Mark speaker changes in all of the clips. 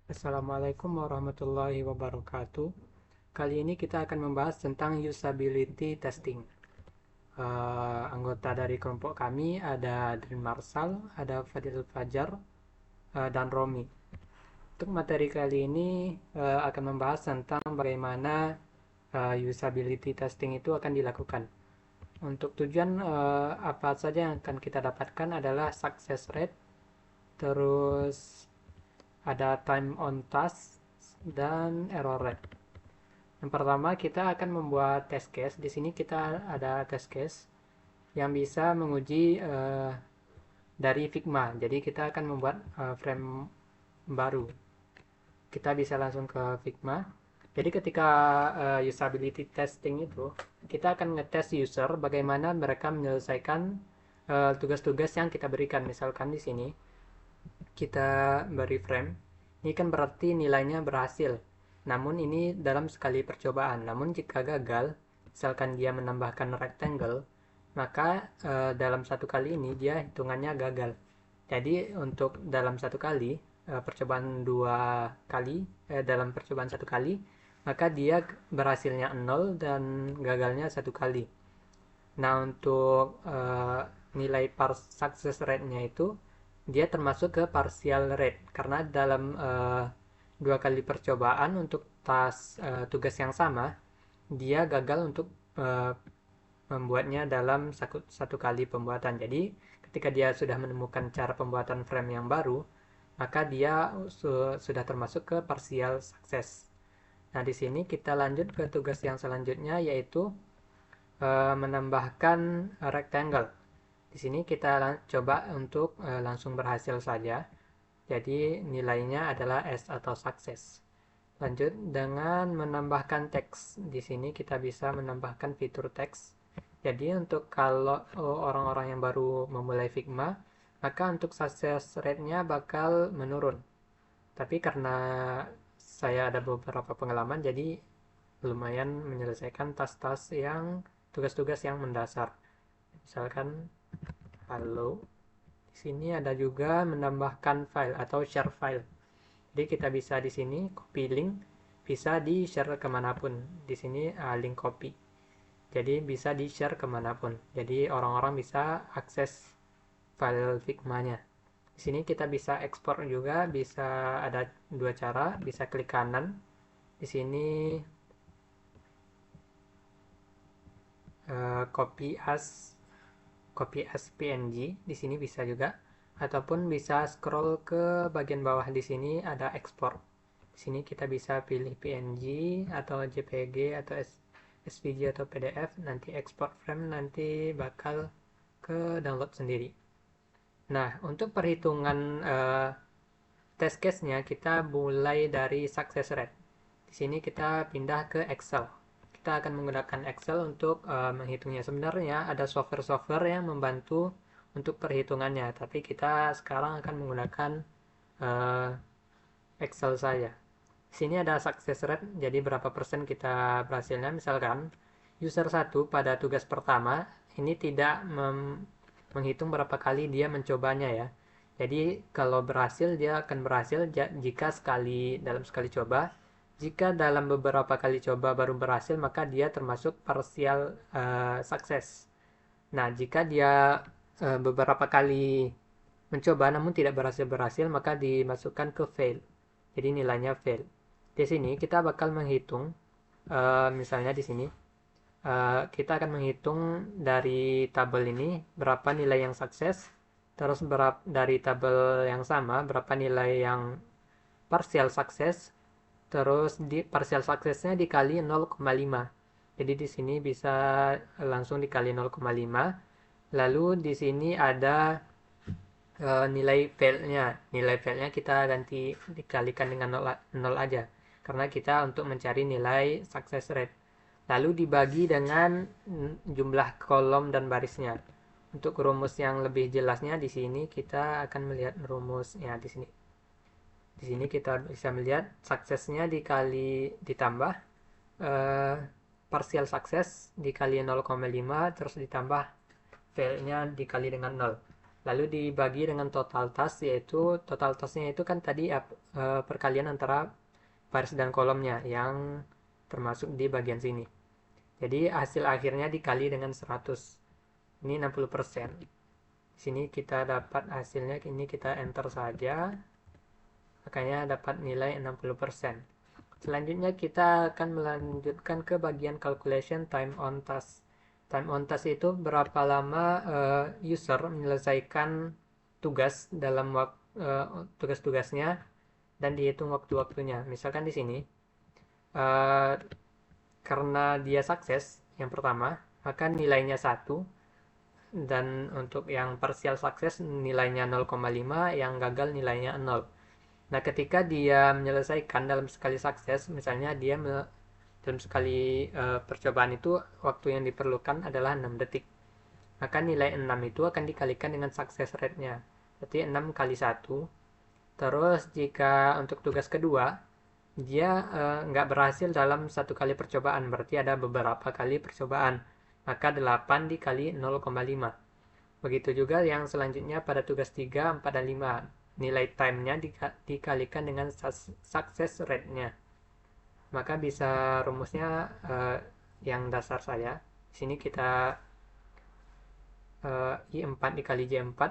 Speaker 1: Assalamualaikum warahmatullahi wabarakatuh. Kali ini kita akan membahas tentang usability testing. Anggota dari kelompok kami ada Adrin Marsal, ada Fadil Fajar, dan Romi. Untuk materi kali ini akan membahas tentang bagaimana usability testing itu akan dilakukan. Untuk tujuan apa saja yang akan kita dapatkan adalah success rate, terus ada time on task, dan error rate. Yang pertama kita akan membuat test case. Di sini kita ada test case yang bisa menguji dari Figma. Jadi kita akan membuat frame baru. Kita bisa langsung ke Figma. Jadi ketika usability testing itu, kita akan ngetes user bagaimana mereka menyelesaikan tugas-tugas yang kita berikan. Misalkan di sini kita beri frame, ini kan berarti nilainya berhasil. Namun ini dalam sekali percobaan. Namun jika gagal, misalkan dia menambahkan rectangle, maka dalam satu kali ini dia hitungannya gagal. Jadi untuk dalam satu kali, percobaan dua kali, dalam percobaan satu kali, maka dia berhasilnya 0 dan gagalnya satu kali. Nah, untuk nilai success rate-nya itu dia termasuk ke partial rate karena dalam dua kali percobaan untuk tugas yang sama dia gagal untuk uh, membuatnya dalam satu kali pembuatan. Jadi ketika dia sudah menemukan cara pembuatan frame yang baru, maka dia sudah termasuk ke partial success. Nah, di sini kita lanjut ke tugas yang selanjutnya yaitu menambahkan rectangle. Di sini kita coba untuk langsung berhasil saja. Jadi nilainya adalah S atau sukses. Lanjut dengan menambahkan teks. Di sini kita bisa menambahkan fitur teks. Jadi untuk kalau orang-orang yang baru memulai Figma, maka untuk success rate-nya bakal menurun. Tapi karena saya ada beberapa pengalaman, jadi lumayan menyelesaikan tas-tas yang tugas-tugas yang mendasar. Misalkan halo. Di sini ada juga menambahkan file atau share file. Jadi kita bisa di sini copy link, bisa di share kemanapun. Di sini link copy. Jadi bisa di share kemanapun. Jadi orang-orang bisa akses file Figma-nya. Di sini kita bisa ekspor juga, bisa ada dua cara, bisa klik kanan. Di sini copy as PNG, di sini bisa juga, ataupun bisa scroll ke bagian bawah. Di sini ada ekspor. Di sini kita bisa pilih PNG atau JPG atau SVG atau PDF. Nanti export frame nanti bakal ke download sendiri. Nah, untuk perhitungan test case-nya kita mulai dari success rate. Di sini kita pindah ke Excel. Kita akan menggunakan Excel untuk menghitungnya. Sebenarnya ada software-software yang membantu untuk perhitungannya, tapi kita sekarang akan menggunakan uh, Excel saja. Di sini ada success rate, jadi berapa persen kita berhasilnya. Misalkan user 1 pada tugas pertama ini tidak menghitung berapa kali dia mencobanya ya. Jadi kalau berhasil dia akan berhasil jika dalam sekali coba. Jika dalam beberapa kali coba baru berhasil, maka dia termasuk partial success. Nah, jika dia beberapa kali mencoba namun tidak berhasil-berhasil, maka dimasukkan ke fail. Jadi nilainya fail. Di sini kita bakal menghitung, misalnya di sini kita akan menghitung dari tabel ini berapa nilai yang sukses, terus dari tabel yang sama berapa nilai yang partial success, terus di partial successnya dikali 0,5. Jadi di sini bisa langsung dikali 0,5. Lalu di sini ada nilai failnya. Nilai failnya kita ganti dikalikan dengan 0 aja. Karena kita untuk mencari nilai success rate. Lalu dibagi dengan jumlah kolom dan barisnya. Untuk rumus yang lebih jelasnya di sini kita akan melihat rumusnya di sini. Di sini kita bisa melihat suksesnya dikali ditambah eh, partial success dikali 0,5 terus ditambah failnya dikali dengan 0. lalu dibagi dengan total task, yaitu total tasknya itu kan tadi perkalian antara baris dan kolomnya yang termasuk di bagian sini. Jadi hasil akhirnya dikali dengan 100. Ini 60%. Di sini kita dapat hasilnya, ini kita enter saja. Makanya dapat nilai 60%. Selanjutnya kita akan melanjutkan ke bagian calculation time on task. Time on task itu berapa lama user menyelesaikan tugas dalam tugas-tugasnya dan dihitung waktu-waktunya. Misalkan di sini uh, karena dia sukses yang pertama, maka nilainya 1, dan untuk yang partial sukses nilainya 0,5, yang gagal nilainya 0. Nah, ketika dia menyelesaikan dalam sekali sukses, misalnya dia dalam sekali percobaan itu waktu yang diperlukan adalah 6 detik. Maka nilai 6 itu akan dikalikan dengan success rate-nya. Berarti 6 kali 1. Terus jika untuk tugas kedua, dia nggak berhasil dalam satu kali percobaan, berarti ada beberapa kali percobaan. Maka 8 dikali 0,5. Begitu juga yang selanjutnya pada tugas 3, 4, dan 5. Nilai time-nya dikalikan dengan success rate-nya. Maka bisa rumusnya yang dasar saya. Di sini kita I4 dikali J4.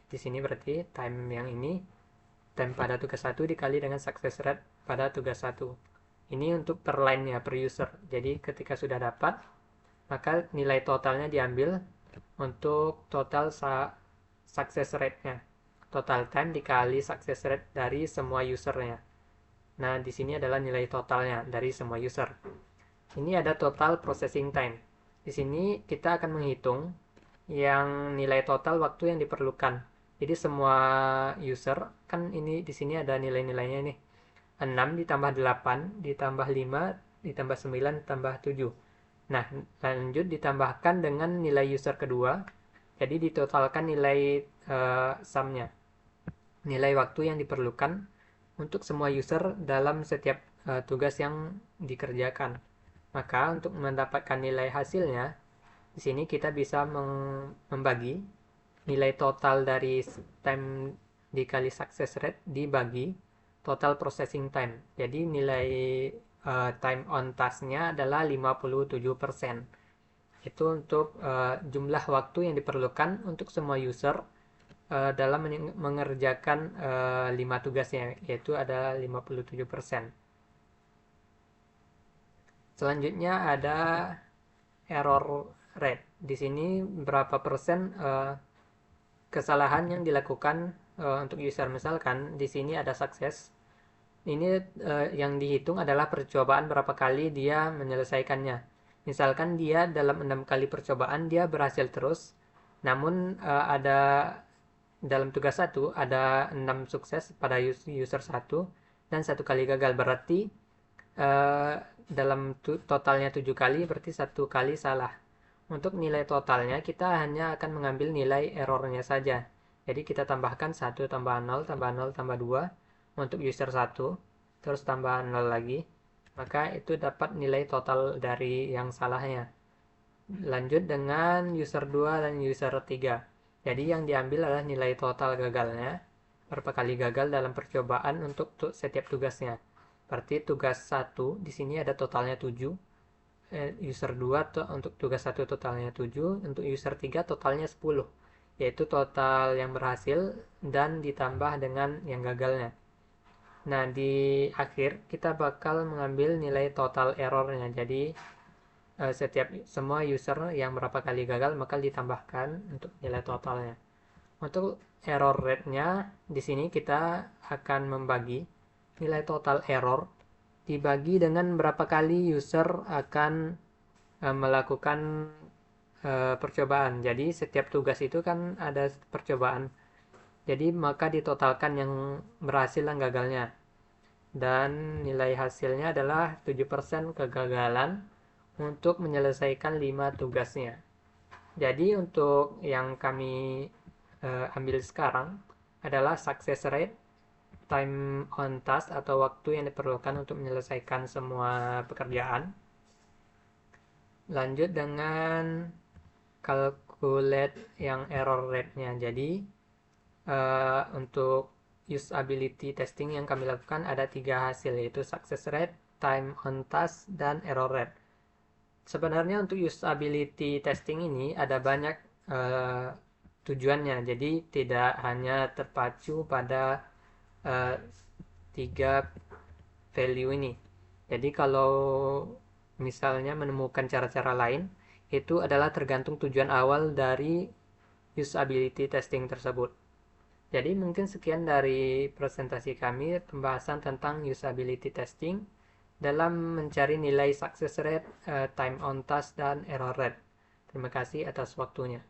Speaker 1: Di sini berarti time yang ini, time pada tugas 1 dikali dengan success rate pada tugas 1. Ini untuk per line-nya, per user. Jadi ketika sudah dapat, maka nilai totalnya diambil untuk total success rate-nya. Total time dikali success rate dari semua usernya. Nah, di sini adalah nilai totalnya dari semua user. Ini ada total processing time. Di sini kita akan menghitung yang nilai total waktu yang diperlukan. Jadi semua user, kan ini di sini ada nilai-nilainya nih. 6 ditambah 8 ditambah 5 ditambah 9 ditambah 7. Nah, lanjut ditambahkan dengan nilai user kedua. Jadi ditotalkan nilai sum-nya. Nilai waktu yang diperlukan untuk semua user dalam setiap tugas yang dikerjakan. Maka untuk mendapatkan nilai hasilnya, di sini kita bisa membagi nilai total dari time dikali success rate dibagi total processing time. Jadi nilai time on task-nya adalah 57%. Itu untuk jumlah waktu yang diperlukan untuk semua user dalam mengerjakan 5 tugasnya, yaitu ada 57%. Selanjutnya ada error rate. Di sini berapa persen kesalahan yang dilakukan untuk user. Misalkan di sini ada sukses. Ini yang dihitung adalah percobaan berapa kali dia menyelesaikannya. Misalkan dia dalam 6 kali percobaan dia berhasil terus, namun ada dalam tugas 1 ada 6 sukses pada user 1 dan 1 kali gagal. Berarti dalam totalnya 7 kali, berarti 1 kali salah. Untuk nilai totalnya kita hanya akan mengambil nilai errornya saja. Jadi kita tambahkan 1 tambah 0 tambah 0 tambah 2 untuk user 1, terus tambah 0 lagi. Maka itu dapat nilai total dari yang salahnya. Lanjut dengan user 2 dan user 3. Jadi yang diambil adalah nilai total gagalnya, berapa kali gagal dalam percobaan untuk setiap tugasnya. Berarti tugas 1 di sini ada totalnya 7. User 2 untuk tugas 1 totalnya 7, untuk user 3 totalnya 10. Yaitu total yang berhasil dan ditambah dengan yang gagalnya. Nah, di akhir kita bakal mengambil nilai total errornya. Jadi setiap semua user yang berapa kali gagal maka ditambahkan untuk nilai totalnya. Untuk error rate-nya di sini kita akan membagi nilai total error dibagi dengan berapa kali user akan melakukan percobaan. Jadi setiap tugas itu kan ada percobaan. Jadi maka ditotalkan yang berhasil dan gagalnya. Dan nilai hasilnya adalah 7% kegagalan untuk menyelesaikan 5 tugasnya. Jadi untuk yang kami ambil sekarang adalah success rate, time on task atau waktu yang diperlukan untuk menyelesaikan semua pekerjaan. Lanjut dengan calculate yang error rate-nya. Jadi untuk usability testing yang kami lakukan ada 3 hasil, yaitu success rate, time on task, dan error rate. Sebenarnya untuk usability testing ini ada banyak tujuannya, jadi tidak hanya terpacu pada 3 value ini. Jadi kalau misalnya menemukan cara-cara lain, itu adalah tergantung tujuan awal dari usability testing tersebut. Jadi mungkin sekian dari presentasi kami, pembahasan tentang usability testing dalam mencari nilai success rate, time on task, dan error rate. Terima kasih atas waktunya.